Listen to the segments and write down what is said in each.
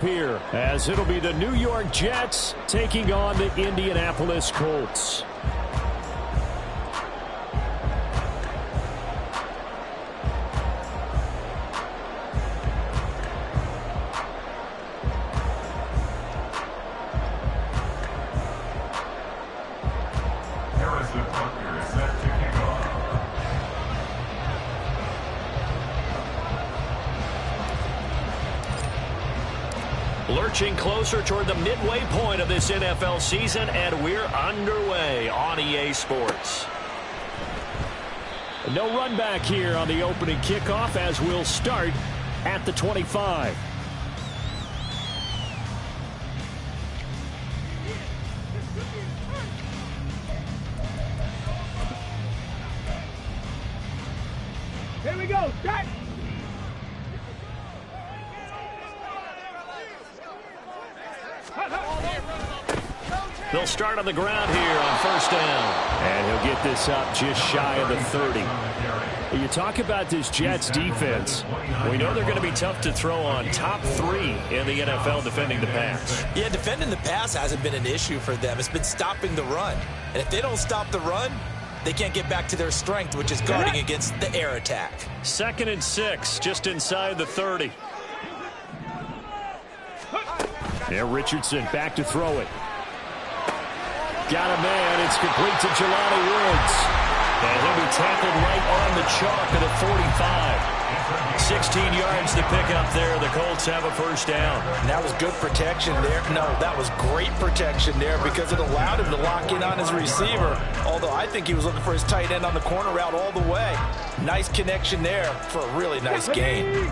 Here, as it'll be the New York Jets taking on the Indianapolis Colts. Lurching closer toward the midway point of this NFL season, and we're underway on EA Sports. No run back here on the opening kickoff as we'll start at the 25. Here we go, start! They'll start on the ground here on first down. And he'll get this up just shy of the 30. You talk about this Jets defense. We know they're going to be tough to throw on. Top 3 in the NFL defending the pass. Yeah, defending the pass hasn't been an issue for them. It's been stopping the run. And if they don't stop the run, they can't get back to their strength, which is guarding against the air attack. 2nd and 6, just inside the 30. There, Richardson back to throw it. Got a man. It's complete to Jelani Woods. And he'll be tackled right on the chalk of the 45. 16 yards to pick up there. The Colts have a first down. And that was good protection there. No, that was great protection there because it allowed him to lock in on his receiver. Although I think he was looking for his tight end on the corner route all the way. Nice connection there for a really nice gain.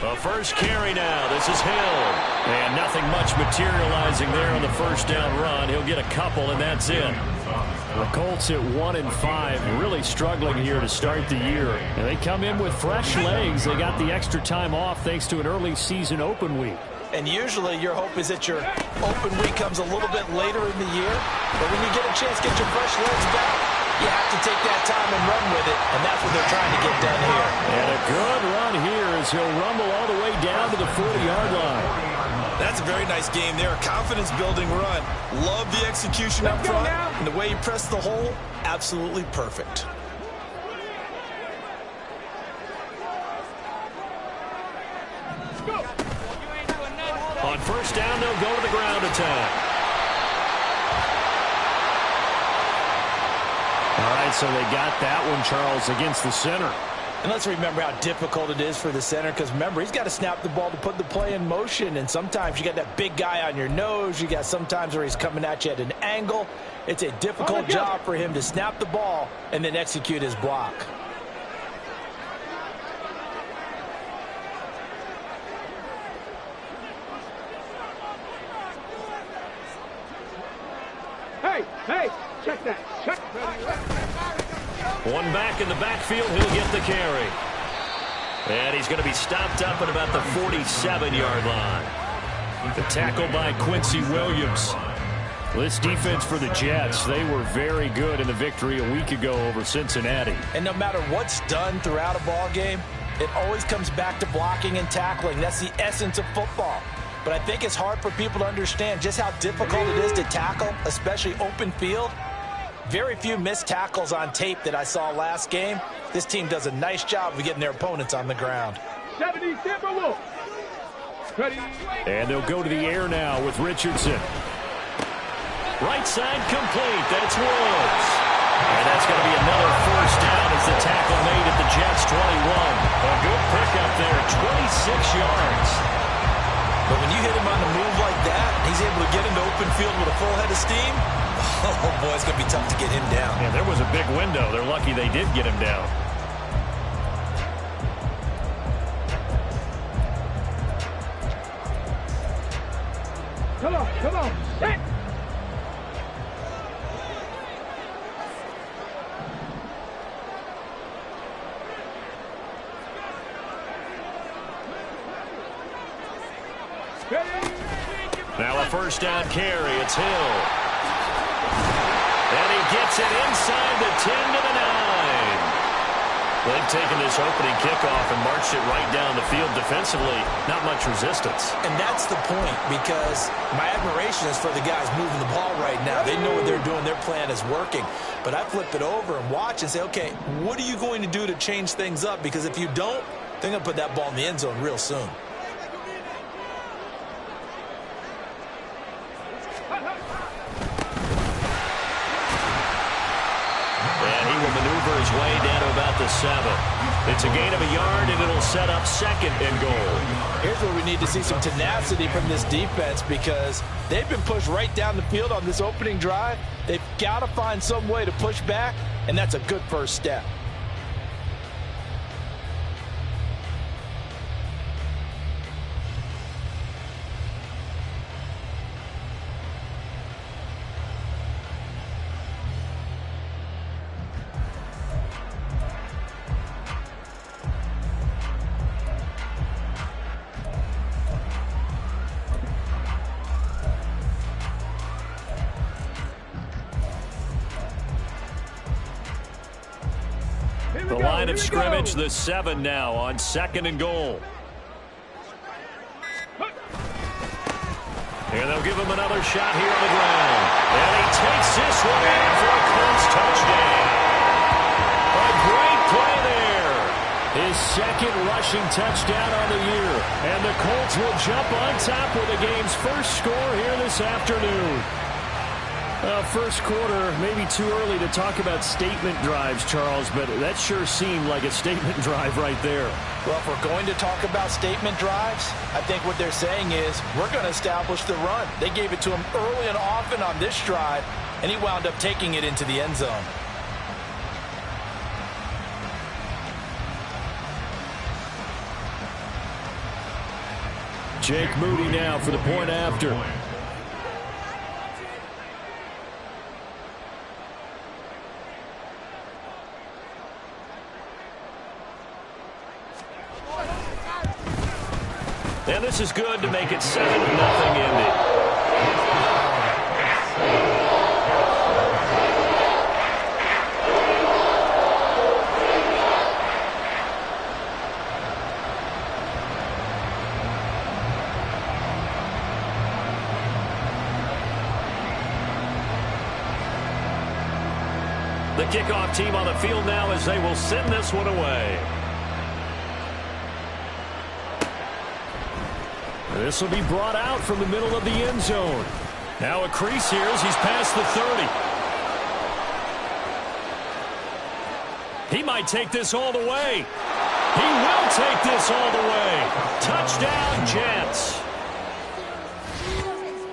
The first carry now. This is Hill. And nothing much materializing there on the first down run. He'll get a couple, and that's it. The Colts at 1-5, really struggling here to start the year. And they come in with fresh legs. They got the extra time off thanks to an early season open week. And usually your hope is that your open week comes a little bit later in the year. But when you get a chance to get your fresh legs back, you have to take that time and run with it, and that's what they're trying to get done here. And a good run here as he'll rumble all the way down to the 40-yard line. That's a very nice game there. Confidence-building run. Love the execution up front, and the way he pressed the hole, absolutely perfect. On first down, they'll go to the ground attack. All right, so they got that one, Charles, against the center. And let's remember how difficult it is for the center because, remember, he's got to snap the ball to put the play in motion. And sometimes you got that big guy on your nose. You got sometimes where he's coming at you at an angle. It's a difficult job for him to snap the ball and then execute his block. Hey, check that. Check. One back in the backfield, he'll get the carry. And he's going to be stopped up at about the 47-yard line. The tackle by Quincy Williams. This defense for the Jets, they were very good in the victory a week ago over Cincinnati. And no matter what's done throughout a ball game, it always comes back to blocking and tackling. That's the essence of football. But I think it's hard for people to understand just how difficult it is to tackle, especially open field. Very few missed tackles on tape that I saw last game. This team does a nice job of getting their opponents on the ground. 70 Timberwolves. Ready. And they'll go to the air now with Richardson. Right side complete. That's Woods. And that's going to be another first down as the tackle made at the Jets 21. A good pickup there, 26 yards. But when you hit him on the move like that, he's able to get into open field with a full head of steam. Oh, boy, it's going to be tough to get him down. Yeah, there was a big window. They're lucky they did get him down. Come on. Hit. Now a first down carry. It's Hill. And he gets it inside the 10 to the 9. They've taken this opening kickoff and marched it right down the field defensively. Not much resistance. And that's the point, because my admiration is for the guys moving the ball right now. They know what they're doing. Their plan is working. But I flip it over and watch and say, okay, what are you going to do to change things up? Because if you don't, they're going to put that ball in the end zone real soon. And he will maneuver his way down to about the 7. It's a gain of a yard, and it'll set up 2nd and goal. Here's where we need to see some tenacity from this defense, because they've been pushed right down the field on this opening drive. They've got to find some way to push back, and that's a good first step. The line of scrimmage, the 7 now on 2nd and goal. And they'll give him another shot here on the ground. And he takes this one in for a close touchdown. A great play there. His 2nd rushing touchdown on the year. And the Colts will jump on top with the game's first score here this afternoon. First quarter, maybe too early to talk about statement drives, Charles, but that sure seemed like a statement drive right there. Well, if we're going to talk about statement drives, I think what they're saying is we're going to establish the run. They gave it to him early and often on this drive, and he wound up taking it into the end zone. Jake Moody now for the point after. And this is good to make it 7-0 Indy. The kickoff team on the field now as they will send this one away. This will be brought out from the middle of the end zone. Now a crease here as he's past the 30. He might take this all the way. He will take this all the way. Touchdown, Jets.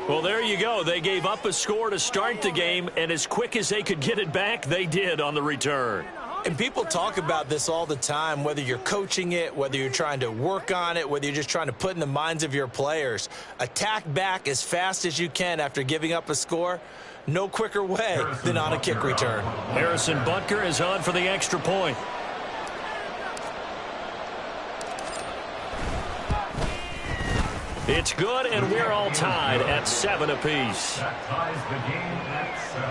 Well, there you go. They gave up a score to start the game, and as quick as they could get it back, they did on the return. And people talk about this all the time, whether you're coaching it, whether you're trying to work on it, whether you're just trying to put in the minds of your players. Attack back as fast as you can after giving up a score. No quicker way than on a kick return. Harrison Butker is on for the extra point. It's good, and we're all tied at 7 apiece. That ties the game at 7.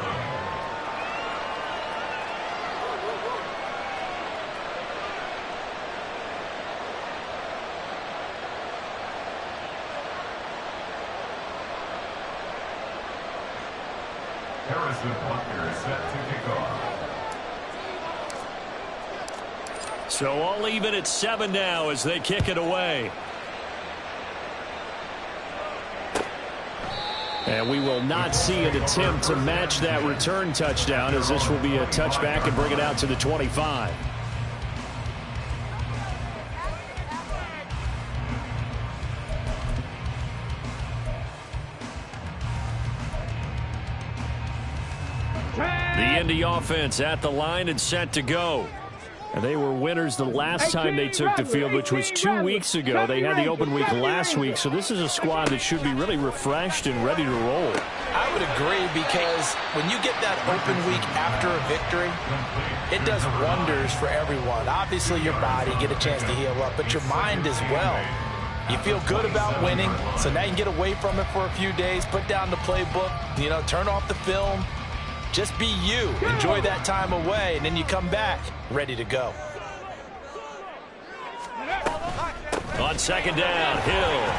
Harrison Butker is set to kick off. So all even at 7 now as they kick it away. And we will not see an attempt to match that return touchdown, as this will be a touchback and bring it out to the 25. The Indy offense at the line and set to go. And they were winners the last time they took the field, which was 2 weeks ago. They had the open week last week, so this is a squad that should be really refreshed and ready to roll. I would agree, because when you get that open week after a victory, it does wonders for everyone. Obviously, your body, get a chance to heal up, but your mind as well. You feel good about winning, so now you can get away from it for a few days, put down the playbook, turn off the film. Just be you. Enjoy that time away, and then you come back ready to go. On second down, Hill.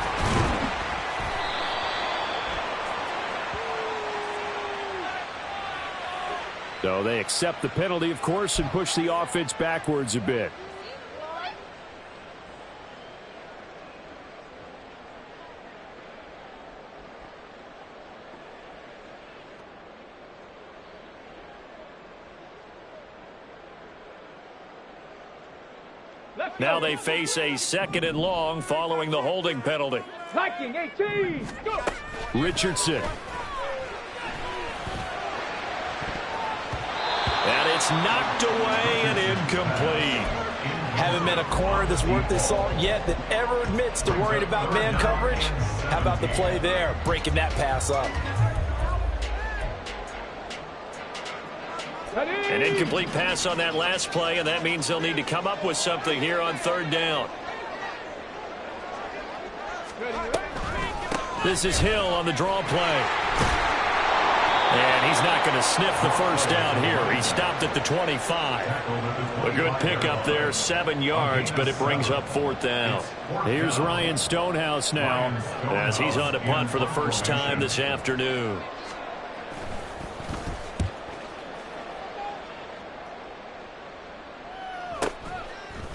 So they accept the penalty, of course, and push the offense backwards a bit. Now they face a second and long following the holding penalty. Liking 18. Go. Richardson. And it's knocked away and incomplete. Haven't met a corner that's worth his salt yet that ever admits to worrying about man coverage. How about the play there, breaking that pass up? An incomplete pass on that last play, and that means they'll need to come up with something here on third down. This is Hill on the draw play. And he's not going to sniff the first down here. He stopped at the 25. A good pickup there, 7 yards, but it brings up fourth down. Here's Ryan Stonehouse now, as he's on a punt for the first time this afternoon.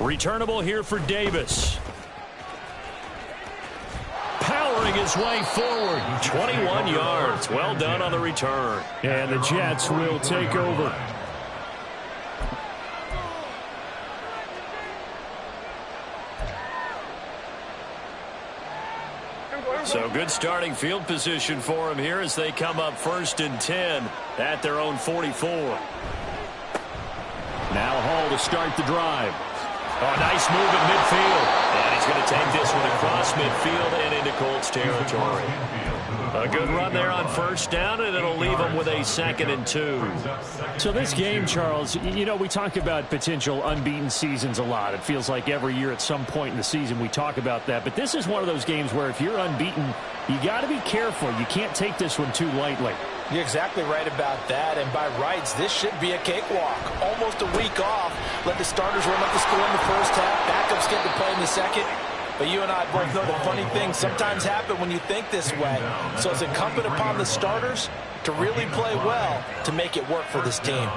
Returnable here for Davis. Powering his way forward. 21 yards. Well done on the return. And the Jets will take over. So good starting field position for him here as they come up 1st and 10 at their own 44. Now Hall to start the drive. Oh, nice move in midfield. And he's going to take this one across midfield and into Colts territory. A good run there on first down, and it'll leave them with a 2nd and 2. So this game, Charles, you know, we talk about potential unbeaten seasons a lot. It feels like every year at some point in the season we talk about that. But this is one of those games where if you're unbeaten, you got to be careful. You can't take this one too lightly. You're exactly right about that, and by rights, this should be a cakewalk. Almost a week off. Let the starters run up the score in the first half. Backups get to play in the second. But you and I both know the funny things sometimes happen when you think this way. So it's incumbent upon the starters to really play well to make it work for this team.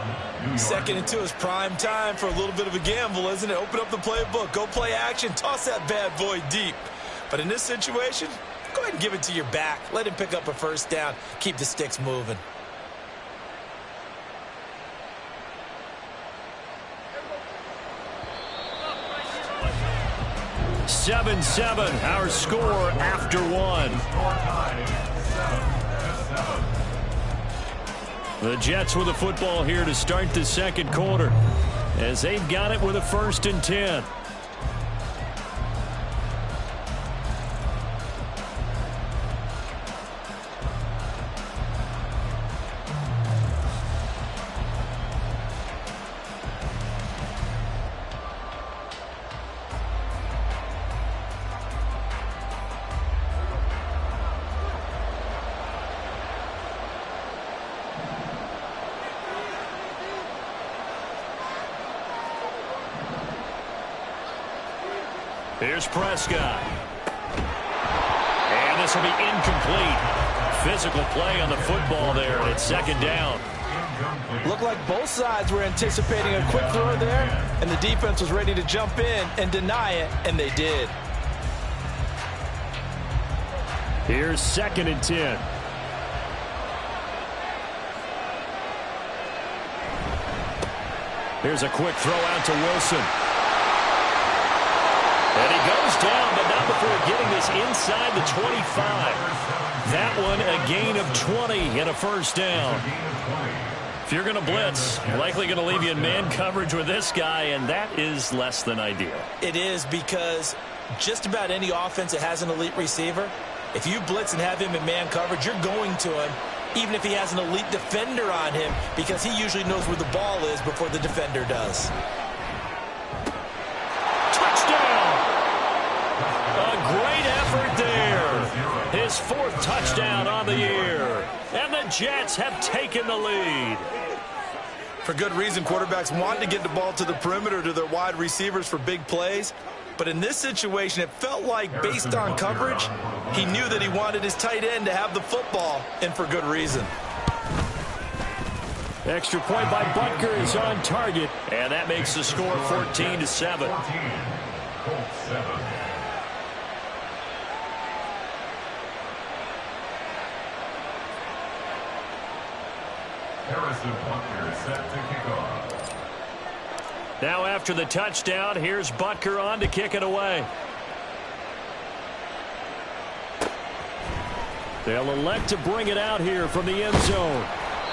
2nd and 2 is prime time for a little bit of a gamble, isn't it? Open up the playbook, go play action, toss that bad boy deep. But in this situation, go ahead and give it to your back. Let him pick up a first down. Keep the sticks moving. (7-7) our score after 1. The Jets with the football here to start the second quarter as they've got it with a 1st and 10. Here's Prescott. And this will be incomplete. Physical play on the football there, and it's 2nd down. Looked like both sides were anticipating a quick throw there, and the defense was ready to jump in and deny it, and they did. Here's 2nd and 10. Here's a quick throw out to Wilson. And he goes down, but not before getting this inside the 25. That one a gain of 20 and a first down. If you're going to blitz, likely going to leave you in man coverage with this guy, and that is less than ideal. It is, because just about any offense that has an elite receiver, if you blitz and have him in man coverage, you're going to him, even if he has an elite defender on him, because he usually knows where the ball is before the defender does. Great effort there. His 4th touchdown on the year. And the Jets have taken the lead. For good reason, quarterbacks want to get the ball to the perimeter to their wide receivers for big plays. But in this situation, it felt like, based on coverage, he knew that he wanted his tight end to have the football, and for good reason. Extra point by Butker is on target. And that makes the score 14-7. 14, Colts 7. Harrison Butker is set to kick off. Now after the touchdown, here's Butker on to kick it away. They'll elect to bring it out here from the end zone.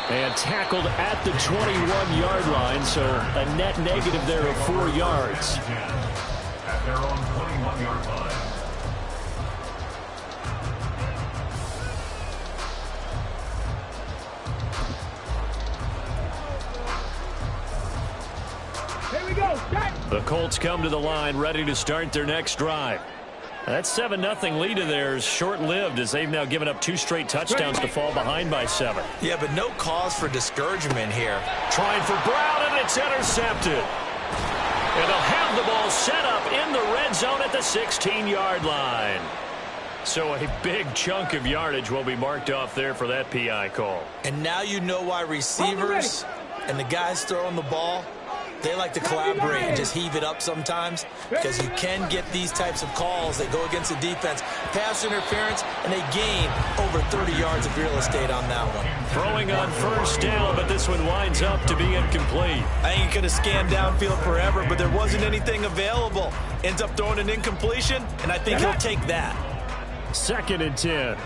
And tackled at the 21-yard line, so a net negative there of 4 yards. At their own 21-yard line. Here we go. Set. The Colts come to the line ready to start their next drive. That 7-0 lead of theirs short-lived as they've now given up 2 straight touchdowns to fall behind by 7. Yeah, but no cause for discouragement here. Trying for Brown, and it's intercepted. And they'll have the ball set up in the red zone at the 16-yard line. So a big chunk of yardage will be marked off there for that PI call. And now you know why receivers and the guys throwing the ball, they like to collaborate and just heave it up sometimes, because you can get these types of calls that go against the defense. Pass interference, and they gain over 30 yards of real estate on that one. Throwing on first down, but this one winds up to be incomplete. I think he could have scanned downfield forever, but there wasn't anything available. Ends up throwing an incompletion, and I think he'll take that. 2nd and 10.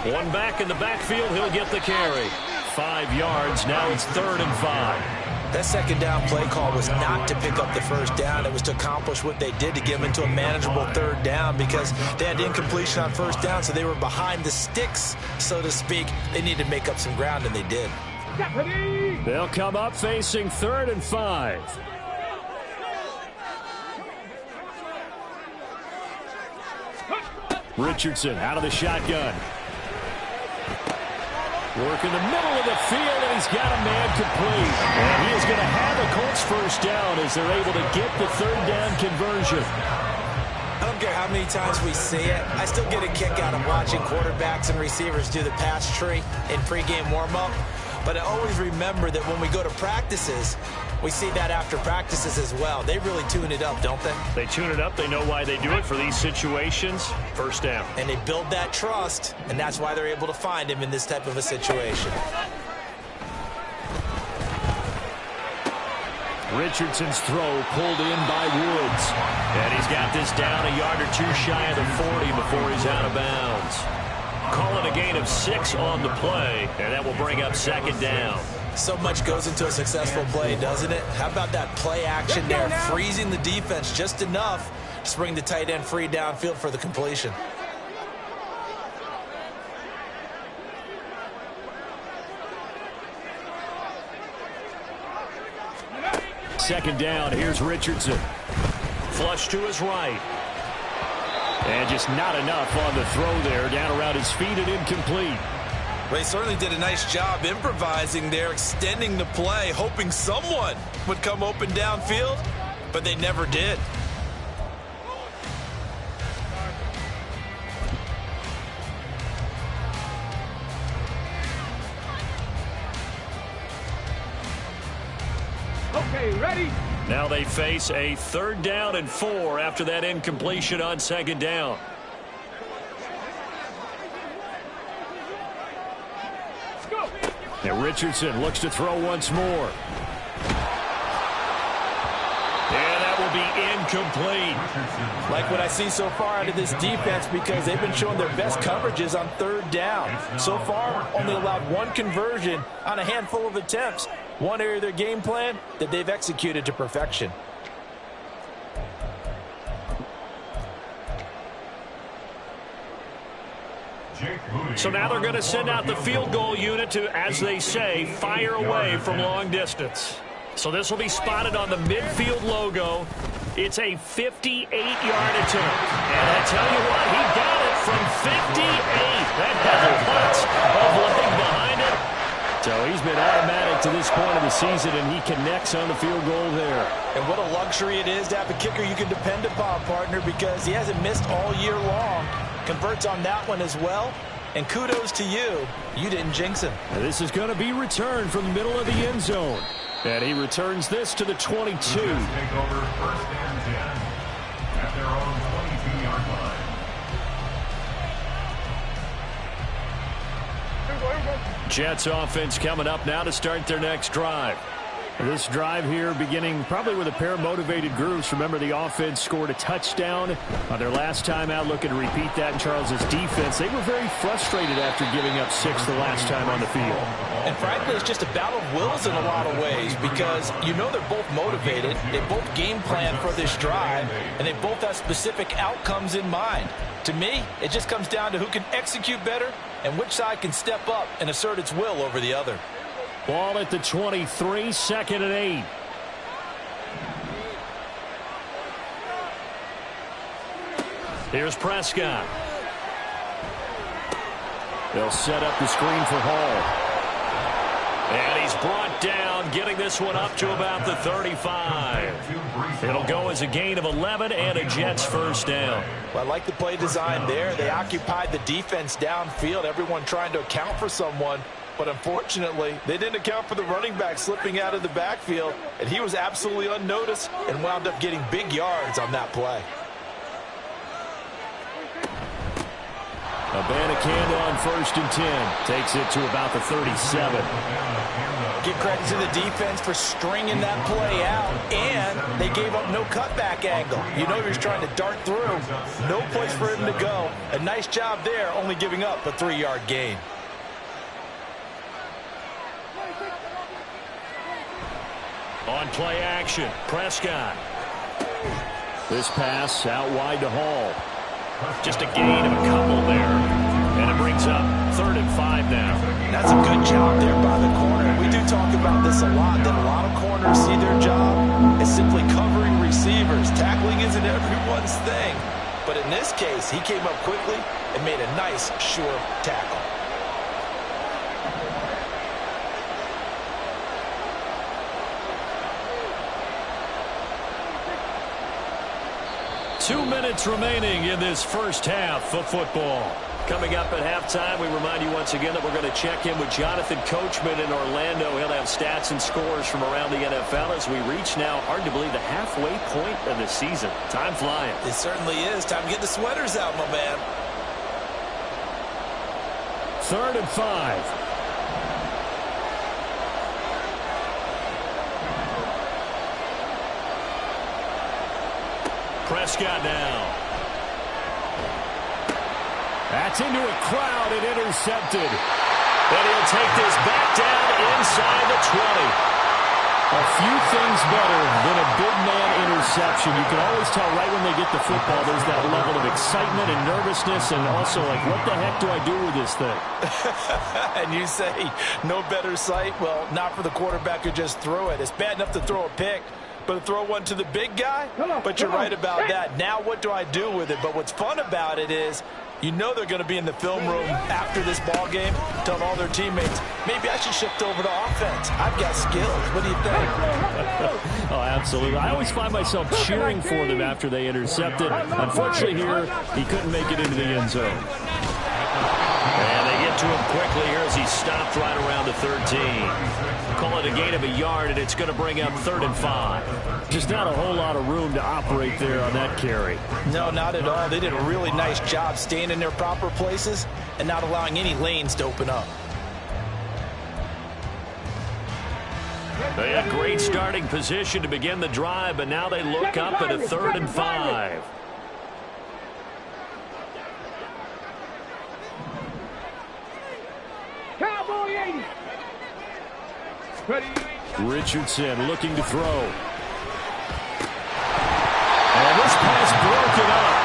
One back in the backfield, he'll get the carry. 5 yards, now it's 3rd and 5. That second down play call was not to pick up the first down. It was to accomplish what they did, to get them into a manageable 3rd down, because they had incompletion on first down, so they were behind the sticks, so to speak. They needed to make up some ground, and they did. They'll come up facing 3rd and 5. Richardson out of the shotgun. Work in the middle of the field, and he's got a man complete. And he is going to have a Colts first down as they're able to get the 3rd down conversion. I don't care how many times we see it. I still get a kick out of watching quarterbacks and receivers do the pass tree in pregame warm-up. But I always remember that when we go to practices, we see that after practices as well. They really tune it up, don't they? They tune it up. They know why they do it for these situations. First down. And they build that trust, and that's why they're able to find him in this type of a situation. Richardson's throw pulled in by Woods. And he's got this down a yard or 2 shy of the 40 before he's out of bounds. Call it a gain of 6 on the play, and that will bring up 2nd down. So much goes into a successful play, doesn't it? How about that play action there, freezing the defense just enough to bring the tight end free downfield for the completion. Second down, here's Richardson. Flush to his right. And just not enough on the throw there, down around his feet and incomplete. They certainly did a nice job improvising there, extending the play, hoping someone would come open downfield, but they never did. Okay, ready? Now they face a 3rd down and 4 after that incompletion on 2nd down. And Richardson looks to throw once more. And that will be incomplete. Like what I see so far out of this defense, because they've been showing their best coverages on 3rd down. So far, only allowed 1 conversion on a handful of attempts. One area of their game plan that they've executed to perfection. So now they're going to send out the field goal unit to, as they say, fire away from long distance. So this will be spotted on the midfield logo. It's a 58-yard attempt. And I tell you what, he got it from 58. That point of the season, and he connects on the field goal there. And what a luxury it is to have a kicker you can depend upon, partner, because he hasn't missed all year long. Converts on that one as well. And kudos to you. You didn't jinx him. And this is going to be returned from the middle of the end zone. And he returns this to the 22. Take over 1st and 10 at their own 22-yard line. Jets offense coming up now to start their next drive. This drive here beginning probably with a pair of motivated groups. Remember, the offense scored a touchdown on their last time out, looking to repeat that in Charles's defense. They were very frustrated after giving up 6 the last time on the field. And frankly, it's just a battle of wills in a lot of ways because you know they're both motivated. They both game plan for this drive, and they both have specific outcomes in mind. To me, it just comes down to who can execute better and which side can step up and assert its will over the other. Ball at the 23, 2nd and 8. Here's Prescott. They'll set up the screen for Hall. And he's brought down, getting this one up to about the 35. It'll go as a gain of 11 and a Jets first down. Well, I like the play design there. They occupied the defense downfield, everyone trying to account for someone. But unfortunately, they didn't account for the running back slipping out of the backfield, and he was absolutely unnoticed and wound up getting big yards on that play. Abanikanda on 1st and 10. Takes it to about the 37. Give credit to the defense for stringing that play out, and they gave up no cutback angle. You know he was trying to dart through. No place for him to go. A nice job there, only giving up a 3-yard gain. On play action, Prescott. This pass out wide to Hall. Just a gain of a couple there. And it brings up 3rd and 5 now. That's a good job there by the corner. We do talk about this a lot, that a lot of corners see their job as simply covering receivers. Tackling isn't everyone's thing. But in this case, he came up quickly and made a nice, sure tackle. Two minutes remaining in this first half of football. Coming up at halftime, we remind you once again that we're going to check in with Jonathan Coachman in Orlando. He'll have stats and scores from around the NFL as we reach now, hard to believe, the halfway point of the season. Time flying. It certainly is. Time to get the sweaters out, my man. 3rd and 5. Prescott now. That's into a crowd and intercepted. And he'll take this back down inside the 20. A few things better than a big man interception. You can always tell right when they get the football, there's that level of excitement and nervousness and also like, what the heck do I do with this thing? And you say, no better sight? Well, not for the quarterback who just threw it. It's bad enough to throw a pick, but to throw one to the big guy? But you're right about that. Now what do I do with it? But what's fun about it is, you know they're going to be in the film room after this ball game, telling all their teammates, maybe I should shift over to offense. I've got skills. What do you think? Oh, absolutely. I always find myself cheering for them after they intercepted. Unfortunately here, he couldn't make it into the end zone. And they get to him quickly here as he stopped right around the 13. Call it a gain of a yard, and it's going to bring up 3rd and 5. Just not a whole lot of room to operate there on that carry. No, not at all. They did a really nice job staying in their proper places and not allowing any lanes to open up. They had great starting position to begin the drive, but now they look up at a 3rd and 5. Cowboy 80. Ready. Richardson looking to throw. And this pass broken up.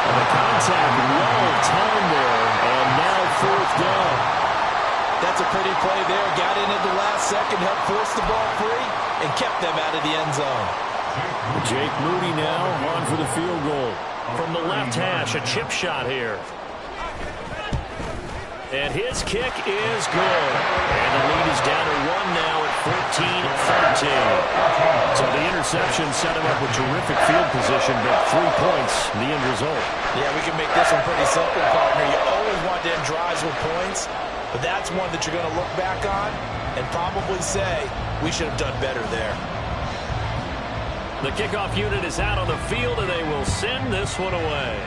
And the contact well timed there. And now 4th down. That's a pretty play there. Got in at the last second, helped force the ball free, and kept them out of the end zone. Jake Moody now on for the field goal. From the left hash, a chip shot here. And his kick is good. And the lead is down to 1 now at 14-13. So the interception set him up with terrific field position, but 3 points, the end result. Yeah, we can make this one pretty simple, partner. You always want to end drives with points, but that's one that you're going to look back on and probably say, we should have done better there. The kickoff unit is out on the field, and they will send this one away.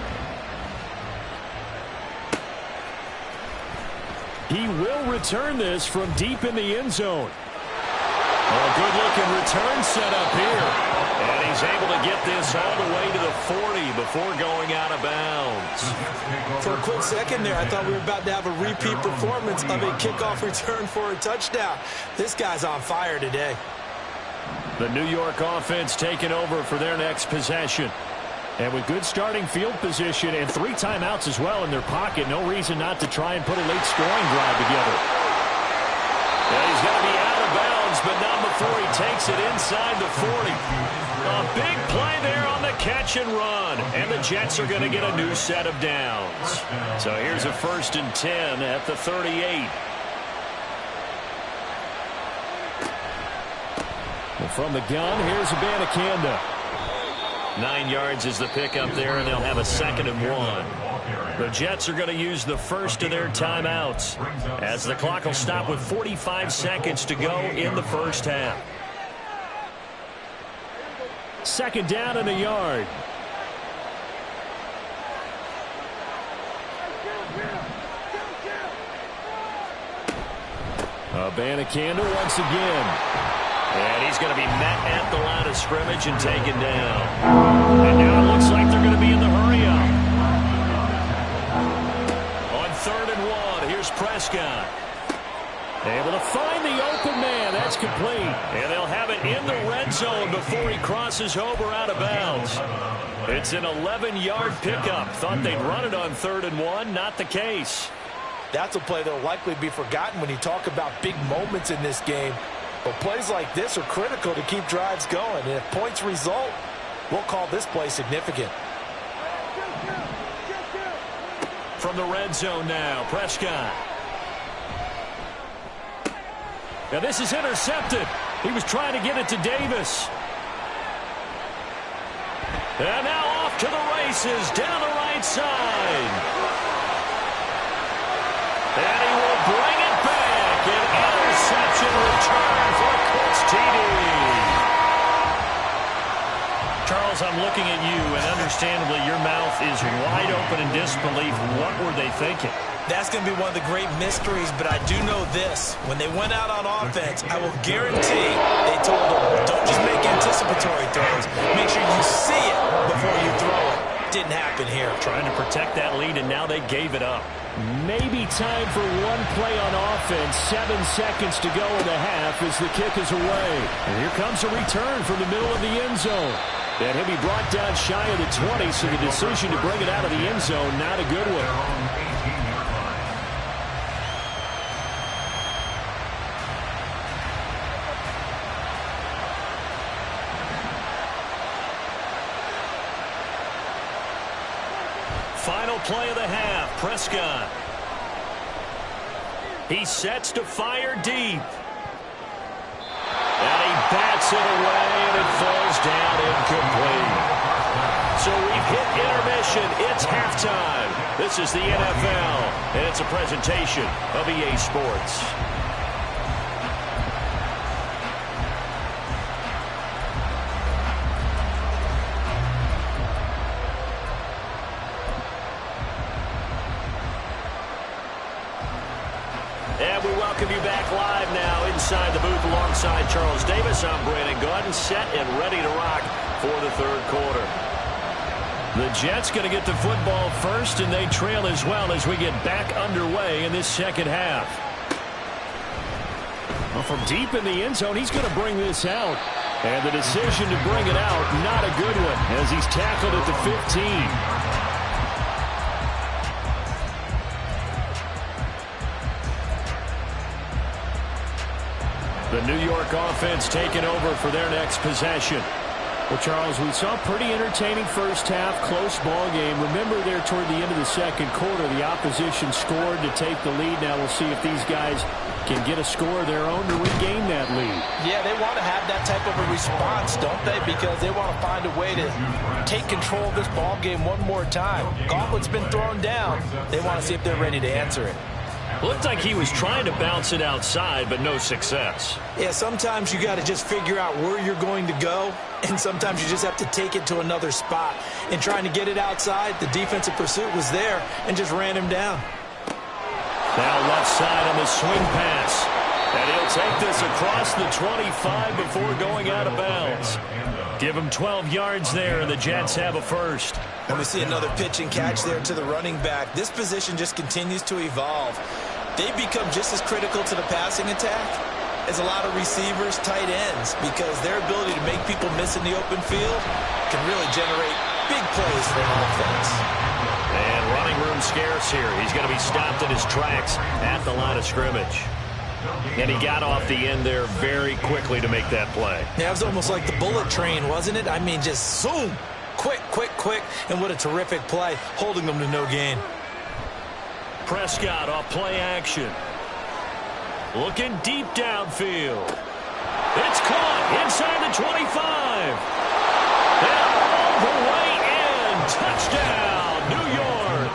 He will return this from deep in the end zone. A good-looking return set up here. And he's able to get this all the way to the 40 before going out of bounds. For a quick second there, I thought we were about to have a repeat performance of a kickoff return for a touchdown. This guy's on fire today. The New York offense taking over for their next possession. And with good starting field position and 3 timeouts as well in their pocket, no reason not to try and put a late scoring drive together. Yeah, he's going to be out of bounds, but not before he takes it inside the 40. A big play there on the catch and run. And the Jets are going to get a new set of downs. So here's a 1st and 10 at the 38. Well, from the gun, here's Abanikanda. 9 yards is the pickup there, and they'll have a 2nd and 1. The Jets are going to use the first of their timeouts as the clock will stop with 45 seconds to go in the first half. 2nd down and a yard. Abanikanda once again. And he's going to be met at the line of scrimmage and taken down. And now it looks like they're going to be in the hurry-up. On 3rd and 1, here's Prescott. Able to find the open man. That's complete. And they'll have it in the red zone before he crosses over out of bounds. It's an 11-yard pickup. Thought they'd run it on 3rd and 1. Not the case. That's a play that will likely be forgotten when you talk about big moments in this game. But plays like this are critical to keep drives going. And if points result, we'll call this play significant. From the red zone now, Prescott. Now this is intercepted. He was trying to get it to Davis. And now off to the races down the right side. And he will bring it back. An interception return for a Colts TD. Charles, I'm looking at you, and understandably your mouth is wide open in disbelief. What were they thinking? That's going to be one of the great mysteries, but I do know this. When they went out on offense, I will guarantee they told them, don't just make anticipatory throws. Make sure you see it before you throw it. Didn't happen here. Trying to protect that lead, and now they gave it up. Maybe time for one play on offense. 7 seconds to go in the half as the kick is away. And here comes a return from the middle of the end zone. And he'll be brought down shy of the 20, so the decision to bring it out of the end zone, not a good one. Final play of the half, Prescott. He sets to fire deep. And he bats it away, and it falls down incomplete. So we've hit intermission. It's halftime. This is the NFL, and it's a presentation of EA Sports. And we welcome you back live now inside the booth alongside Charles Davis. I'm Brandon Gordon, set and ready to rock for the third quarter. The Jets going to get the football first, and they trail as well as we get back underway in this second half. Well, from deep in the end zone, he's going to bring this out. And the decision to bring it out, not a good one, as he's tackled at the 15. The New York offense taking over for their next possession. Well, Charles, we saw a pretty entertaining first half, close ball game. Remember there toward the end of the second quarter, the opposition scored to take the lead. Now we'll see if these guys can get a score of their own to regain that lead. Yeah, they want to have that type of a response, don't they? Because they want to find a way to take control of this ball game one more time. Gauntlet's been thrown down. They want to see if they're ready to answer it. Looked like he was trying to bounce it outside, but no success. Yeah, sometimes you got to just figure out where you're going to go, and sometimes you just have to take it to another spot. And trying to get it outside, the defensive pursuit was there and just ran him down. Now left side on the swing pass. And he'll take this across the 25 before going out of bounds. Give him 12 yards there, and the Jets have a first. And we see another pitch and catch there to the running back. This position just continues to evolve. They become just as critical to the passing attack as a lot of receivers, tight ends, because their ability to make people miss in the open field can really generate big plays for an offense. And running room scarce here. He's going to be stopped in his tracks at the line of scrimmage. And he got off the end there very quickly to make that play. Yeah, it was almost like the bullet train, wasn't it? I mean, just zoom. Quick, quick, quick. And what a terrific play, holding them to no gain. Prescott off play action. Looking deep downfield. It's caught inside the 25. And all the way in. Touchdown, New York.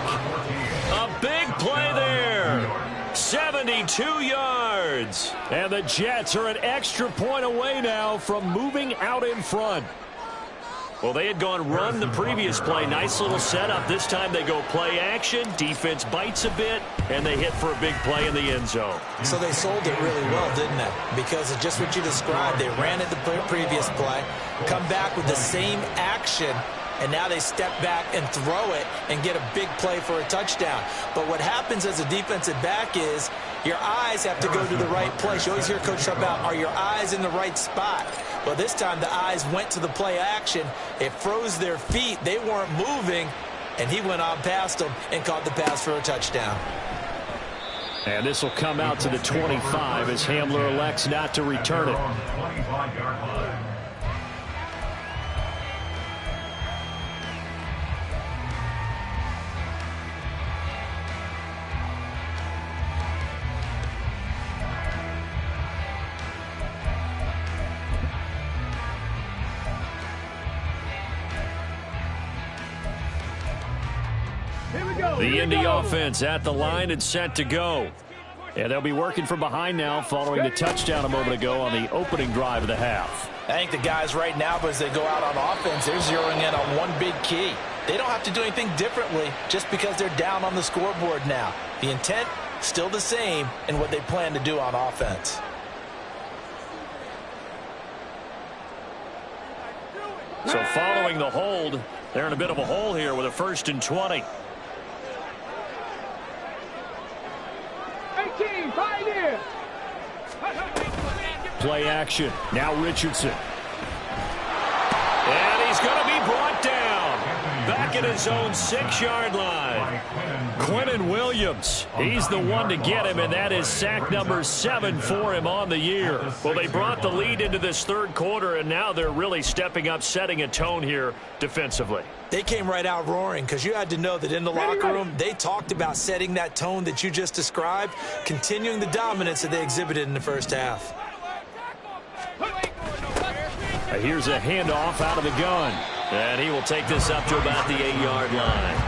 A big play there. 72 yards. And the Jets are an extra point away now from moving out in front. Well, they had gone run the previous play. Nice little setup. This time they go play action. Defense bites a bit, and they hit for a big play in the end zone. So they sold it really well, didn't they? Because of just what you described. They ran it the previous play, come back with the same action, and now they step back and throw it and get a big play for a touchdown. But what happens as a defensive back is your eyes have to go to the right place. You always hear Coach talk about, are your eyes in the right spot? Well, this time the eyes went to the play action. It froze their feet. They weren't moving, and he went on past them and caught the pass for a touchdown. And this will come out to the 25 as Hamler elects not to return it. The Indy offense at the line and set to go. And they'll be working from behind now following the touchdown a moment ago on the opening drive of the half. I think the guys right now, as they go out on offense, they're zeroing in on one big key. They don't have to do anything differently just because they're down on the scoreboard now. The intent, still the same in what they plan to do on offense. So following the hold, they're in a bit of a hole here with a 1st and 20. 18, pioneer. Play action. Now Richardson. And he's going to be brought down. Back at his own 6-yard line. Quinnen Williams. He's the one to get him, and that is sack number 7 for him on the year. Well, they brought the lead into this third quarter, and now they're really stepping up, setting a tone here defensively. They came right out roaring because you had to know that in the locker room, they talked about setting that tone that you just described, continuing the dominance that they exhibited in the first half. Here's a handoff out of the gun. And he will take this up to about the 8-yard line.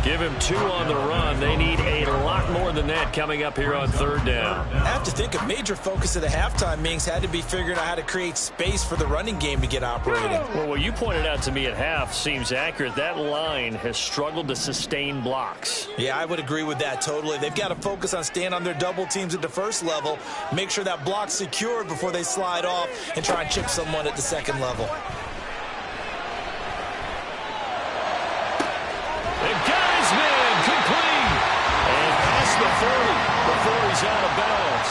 Give him 2 on the run. They need a lot more than that coming up here on 3rd down. I have to think a major focus of the halftime meetings had to be figuring out how to create space for the running game to get operating. Well, what you pointed out to me at half seems accurate. That line has struggled to sustain blocks. Yeah, I would agree with that totally. They've got to focus on staying on their double teams at the first level, make sure that block's secured before they slide off and try and chip someone at the second level. Before he's out of bounds.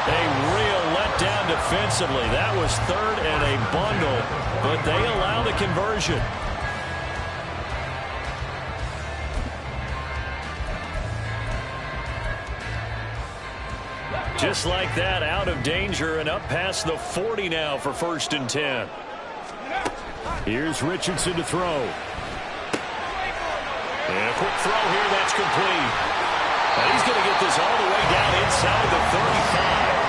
A real letdown defensively. That was 3rd and a bundle, but they allow the conversion. Just like that, out of danger and up past the 40 now for 1st and 10. Here's Richardson to throw. And a quick throw here, that's complete. And he's going to get this all the way down inside the 35.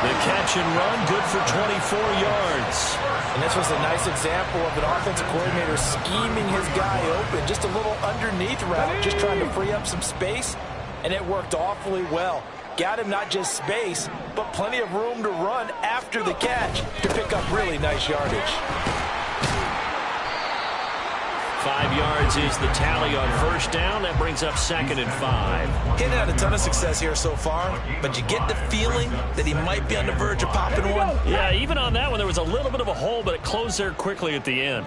The catch and run, good for 24 yards. And this was a nice example of an offensive coordinator scheming his guy open. Just a little underneath route, just trying to free up some space. And it worked awfully well. Got him not just space, but plenty of room to run after the catch to pick up really nice yardage. 5 yards is the tally on first down. That brings up 2nd and 5. He had a ton of success here so far, but you get the feeling that he might be on the verge of popping one. Yeah, even on that one, there was a little bit of a hole, but it closed there quickly at the end.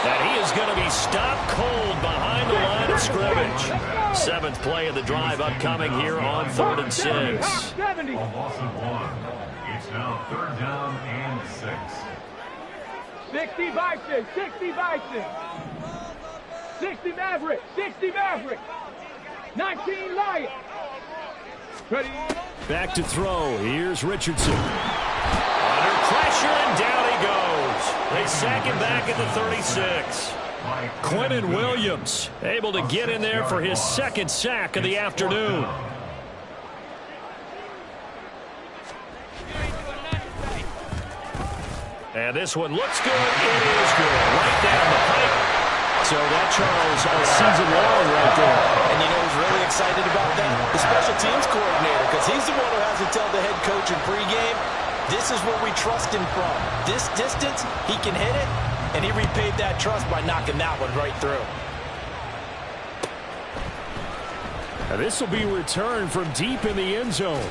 And he is going to be stopped cold behind the line of scrimmage. 7th play of the drive upcoming here on 3rd and 6. A loss of 1. It's now 3rd down and 6. 60 Vikings, 60 Vikings. 60 Mavericks, 60 Mavericks. 19 Lions. Ready? Back to throw. Here's Richardson. Under pressure, and down he goes. They sack him back at the 36. Quentin Williams able to get in there for his 2nd sack of the afternoon. And this one looks good. It is good. Right down the pipe. So that, Charles, a season long right there. And you know who's really excited about that? The special teams coordinator, because he's the one who has to tell the head coach in pregame, this is where we trust him from. This distance, he can hit it, and he repaid that trust by knocking that one right through. Now this will be returned from deep in the end zone.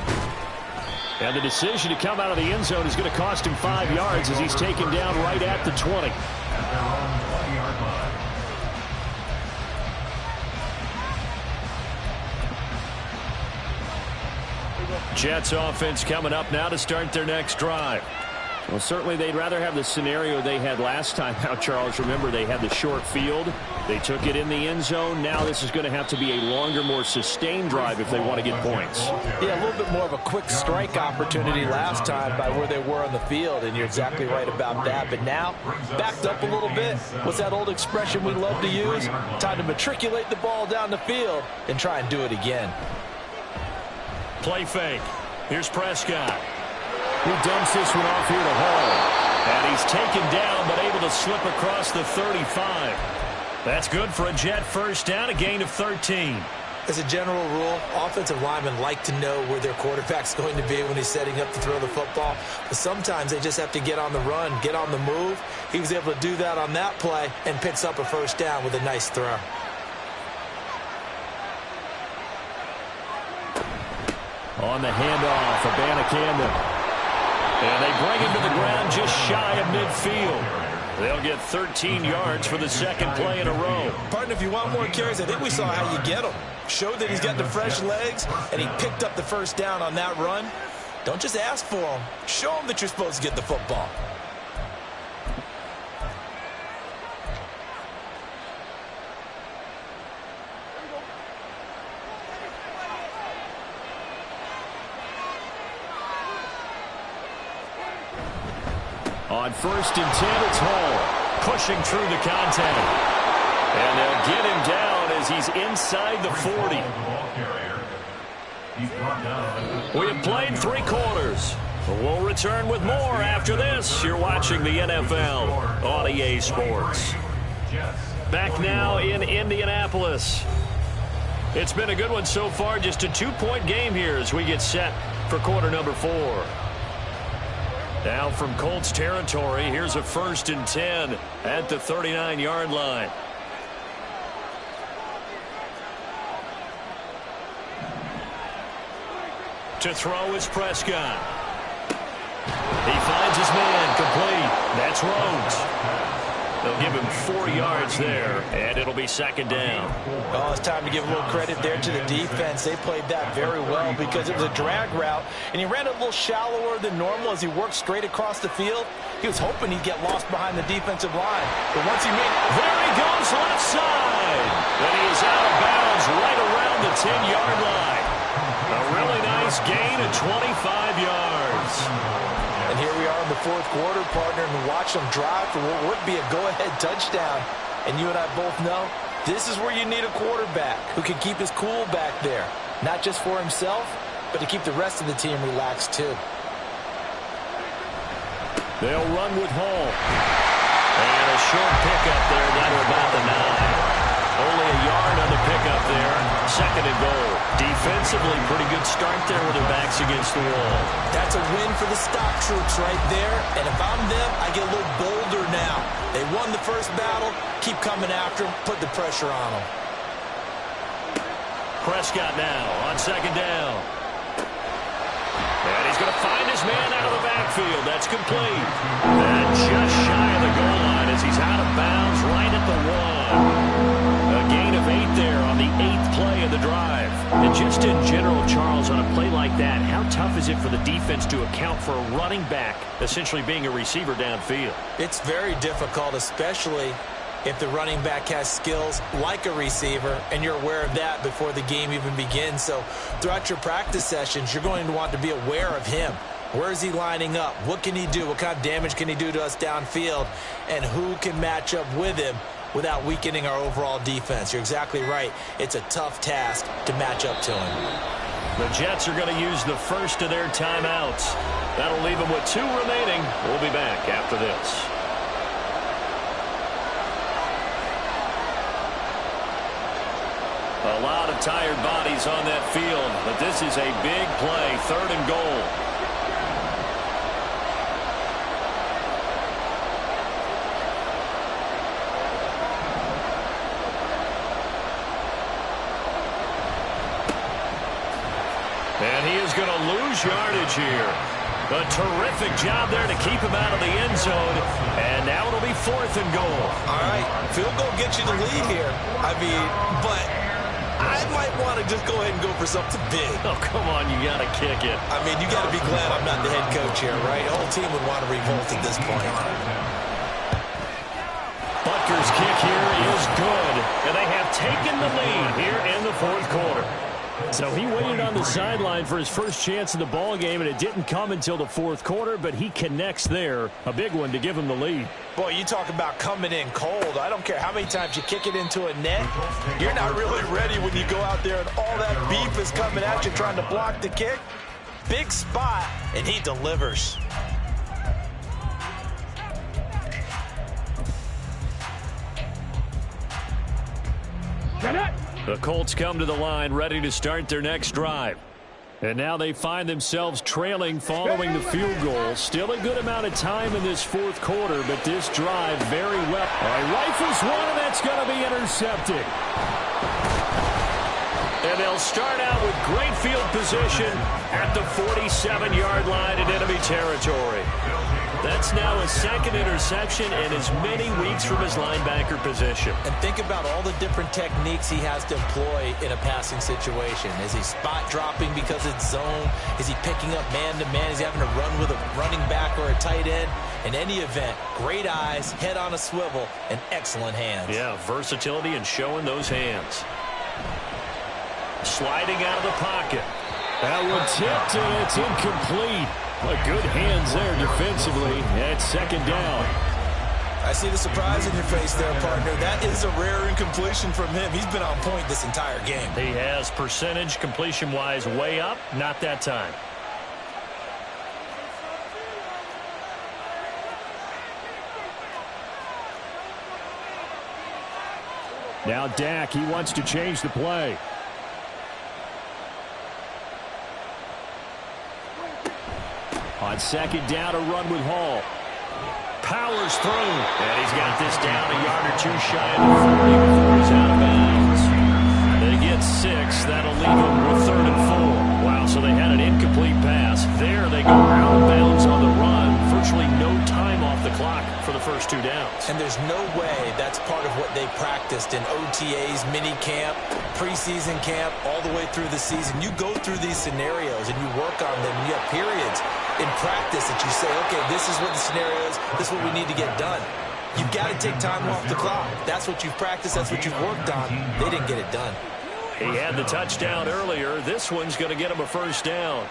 And the decision to come out of the end zone is going to cost him 5 yards as he's taken down right at the 20. Jets offense coming up now to start their next drive. Well, certainly they'd rather have the scenario they had last time out, Charles. Remember, they had the short field. They took it in the end zone. Now this is going to have to be a longer, more sustained drive if they want to get points. Yeah, a little bit more of a quick strike opportunity last time by where they were on the field, and you're exactly right about that. But now, backed up a little bit. What's that old expression we love to use? Time to matriculate the ball down the field and try and do it again. Play fake. Here's Prescott. He dumps this one off here to Hall. And he's taken down, but able to slip across the 35. That's good for a Jet first down, a gain of 13. As a general rule, offensive linemen like to know where their quarterback's going to be when he's setting up to throw the football. But sometimes they just have to get on the run, get on the move. He was able to do that on that play and picks up a first down with a nice throw. On the handoff, Abanikanda. And they bring him to the ground just shy of midfield. They'll get 13 yards for the 2nd play in a row. Partner, if you want more carries, I think we saw how you get them. Showed that he's got the fresh legs, and he picked up the first down on that run. Don't just ask for him. Show him that you're supposed to get the football. On 1st and 10, it's Hall pushing through the contact. And they'll get him down as he's inside the 40. We have played 3 quarters. We'll return with more after this. You're watching the NFL on EA Sports. Back now in Indianapolis. It's been a good one so far. Just a 2-point game here as we get set for quarter number 4. Now from Colts territory, here's a 1st and 10 at the 39-yard line. To throw is Prescott. He finds his man complete. That's Rhodes. They'll give him 4 yards there, and it'll be 2nd down. Oh, it's time to give a little credit there to the defense. They played that very well because it was a drag route, and he ran a little shallower than normal as he worked straight across the field. He was hoping he'd get lost behind the defensive line. But once he made it, there he goes left side. And he is out of bounds right around the 10-yard line. A really nice gain of 25 yards. And here we are in the fourth quarter, partner, and watch them drive for what would be a go-ahead touchdown. And you and I both know this is where you need a quarterback who can keep his cool back there, not just for himself, but to keep the rest of the team relaxed too. They'll run with Hall. And a short pickup there down to about the 9. Only a yard on the pickup there. 2nd and goal. Defensively, pretty good start there with their backs against the wall. That's a win for the stock troops right there. And if I'm them, I get a little bolder now. They won the first battle. Keep coming after them. Put the pressure on them. Prescott now on 2nd down. And he's going to find his man out of the backfield. That's complete. And just shy of the goal line as he's out of bounds right at the 1. A gain of 8 there on the 8th play of the drive. And just in general, Charles, on a play like that, how tough is it for the defense to account for a running back essentially being a receiver downfield? It's very difficult, especially if the running back has skills like a receiver, and you're aware of that before the game even begins. So throughout your practice sessions, you're going to want to be aware of him. Where is he lining up? What can he do? What kind of damage can he do to us downfield? And who can match up with him without weakening our overall defense? You're exactly right. It's a tough task to match up to him. The Jets are going to use the first of their timeouts. That'll leave them with 2 remaining. We'll be back after this. A lot of tired bodies on that field, but this is a big play, 3rd and goal. And he is going to lose yardage here. A terrific job there to keep him out of the end zone. And now it'll be 4th and goal. All right, field goal gets you the lead here. I mean, but I might want to just go ahead and go for something big. Oh, come on, you got to kick it. I mean, you got to be glad I'm not the head coach here, right? The whole team would want to revolt at this point. Butker's kick here is good, and they have taken the lead here in the 4th quarter. So he waited on the sideline for his first chance in the ball game, and it didn't come until the 4th quarter, but he connects there. A big one to give him the lead. Boy, you talk about coming in cold. I don't care how many times you kick it into a net. You're not really ready when you go out there and all that beef is coming at you trying to block the kick. Big spot, and he delivers. The Colts come to the line ready to start their next drive. And now they find themselves trailing following the field goal. Still a good amount of time in this 4th quarter, but this drive very well. All right, rifles one, and that's going to be intercepted. And they'll start out with great field position at the 47-yard line in enemy territory. That's now his 2nd interception in as many weeks from his linebacker position. And think about all the different techniques he has to employ in a passing situation. Is he spot dropping because it's zone? Is he picking up man-to-man? Is he having to run with a running back or a tight end? In any event, great eyes, head on a swivel, and excellent hands. Yeah, versatility and showing those hands. Sliding out of the pocket. That one tipped, and it's incomplete. Good hands there defensively. At 2nd down. I see the surprise in your face there, partner. That is a rare incompletion from him. He's been on point this entire game. He has percentage completion-wise way up. Not that time. Now Dak, he wants to change the play. On 2nd down, a run with Hall. Powers through. And he's got this down a yard or 2 shy of the 40 before he's out of bounds. They get 6. That'll leave them with 3rd and 4. Wow, so they had an incomplete pass. There they go out of bounds on the run. Virtually no time off the clock for the first 2 downs. And there's no way that's part of what they practiced in OTAs, mini camp, preseason camp, all the way through the season. You go through these scenarios and you work on them. You have periods in practice that you say, okay, this is what the scenario is. This is what we need to get done. You've got to take time off the clock. That's what you've practiced. That's what you've worked on. They didn't get it done. He had the touchdown earlier. This one's going to get him a 1st down.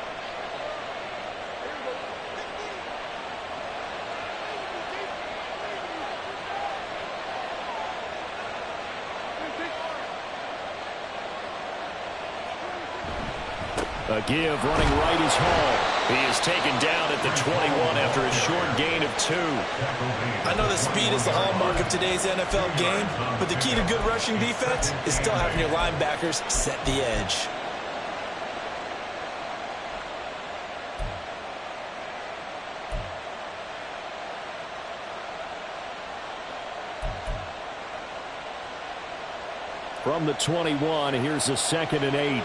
A give running right is Hall. He is taken down at the 21 after a short gain of 2. I know that speed is the hallmark of today's NFL game, but the key to good rushing defense is still having your linebackers set the edge. From the 21, here's a 2nd and 8.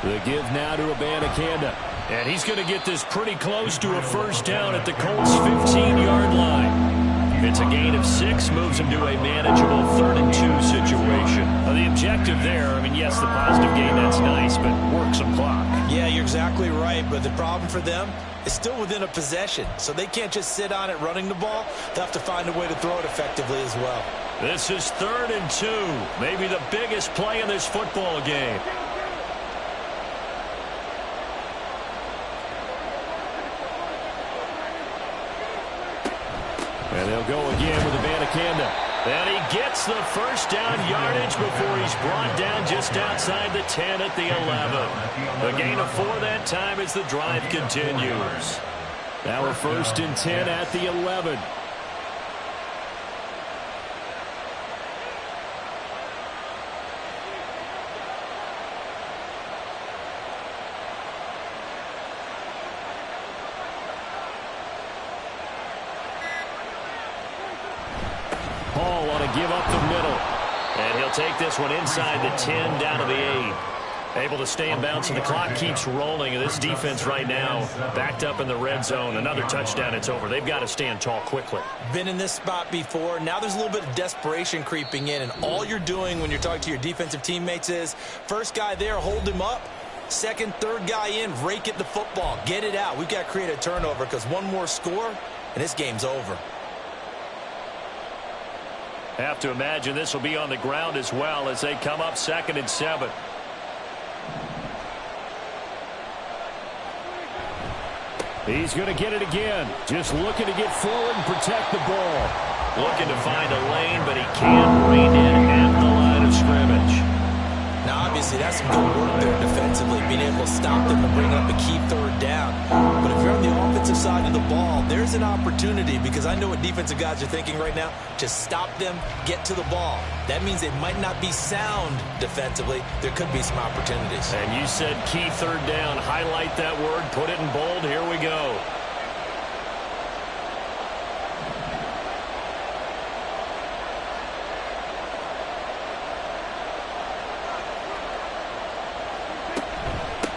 The give now to Abanikanda. And he's going to get this pretty close to a first down at the Colts' 15-yard line. It's a gain of 6, moves him to a manageable 3rd and 2 situation. The objective there, I mean, yes, the positive gain, that's nice, but work some clock. Yeah, you're exactly right, but the problem for them is still within a possession, so they can't just sit on it running the ball. They'll have to find a way to throw it effectively as well. This is 3rd and 2, maybe the biggest play in this football game. And they'll go again with Abanikanda. And he gets the first down yardage before he's brought down just outside the 10 at the 11. A gain of 4 that time as the drive continues. Now a 1st and 10 at the 11. Hall on a give up the middle. And he'll take this one inside the 10 down to the 8. Able to stay in bounds, and the clock keeps rolling. And this defense right now backed up in the red zone. Another touchdown, it's over. They've got to stand tall quickly. Been in this spot before. Now there's a little bit of desperation creeping in. And all you're doing when you're talking to your defensive teammates is, first guy there, hold him up. Second, third guy in, rake at the football. Get it out. We've got to create a turnover because one more score, and this game's over. Have to imagine this will be on the ground as well as they come up 2nd and 7. He's going to get it again. Just looking to get forward and protect the ball. Looking to find a lane, but he can't rein in at the line of scrimmage. Now, obviously, that's some good work there defensively, being able to stop them and bring up a key 3rd down. But if you're on the offensive side of the ball, there's an opportunity, because I know what defensive guys are thinking right now. Just stop them, get to the ball. That means they might not be sound defensively. There could be some opportunities. And you said key 3rd down. Highlight that word. Put it in bold. Here we go.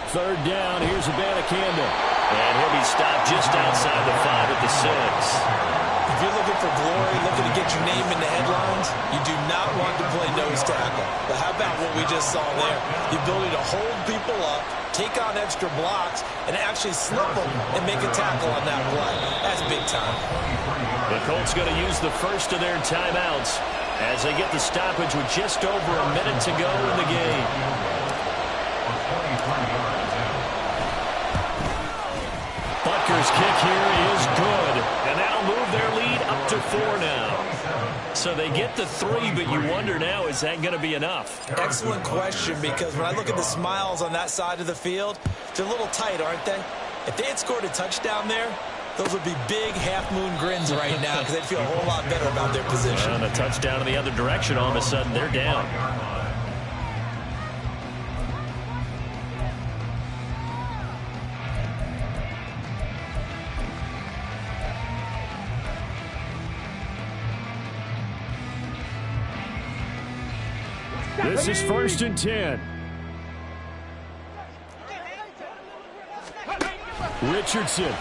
Third down, here's Abanikanda. And he'll be stopped just outside the 5 at the 6. If you're looking for glory, looking to get your name in the headlines, you do not want to play nose tackle. But how about what we just saw there? The ability to hold people up, take on extra blocks, and actually slip them and make a tackle on that play. That's big time. The Colts going to use the first of their timeouts as they get the stoppage with just over a minute to go in the game. Butker's kick here is good, and that'll move their lead up to 4 now. So they get the 3, but you wonder now, is that going to be enough? Excellent question, because when I look at the smiles on that side of the field, they're a little tight, aren't they? If they had scored a touchdown there, those would be big half-moon grins right now, because they'd feel a whole lot better about their position. And a touchdown in the other direction, all of a sudden they're down. This is 1st and 10. Richardson.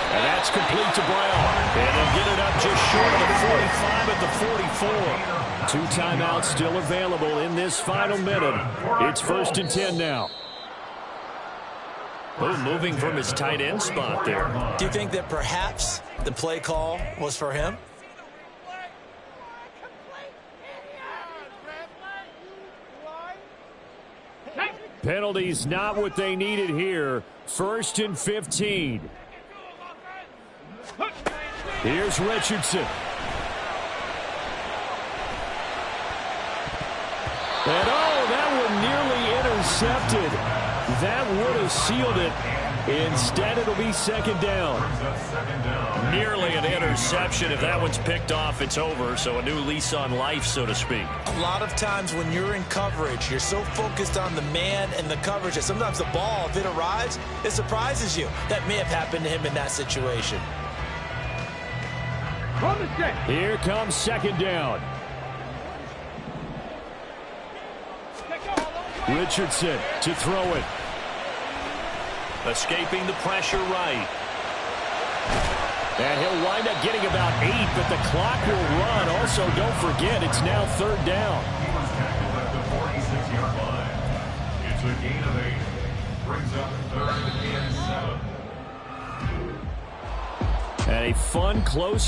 And that's complete to Brown. And they'll get it up just short of the 45 at the 44. 2 timeouts still available in this final minute. It's 1st and 10 now. Oh, moving from his tight end spot there. Do you think that perhaps the play call was for him? Penalties not what they needed here. 1st and 15. Here's Richardson. And that one nearly intercepted. That would have sealed it. Instead, it'll be 2nd down. Nearly an interception. If that one's picked off, it's over. So a new lease on life, so to speak. A lot of times when you're in coverage, you're so focused on the man and the coverage that sometimes the ball, if it arrives, it surprises you. That may have happened to him in that situation. Here comes 2nd down. Richardson to throw it. Escaping the pressure right. And he'll wind up getting about 8, but the clock will run. Also, don't forget, it's now 3rd down. He was tackled at the 46-yard line. It's a gain of 8. Brings up 3rd and 7. And a fun, close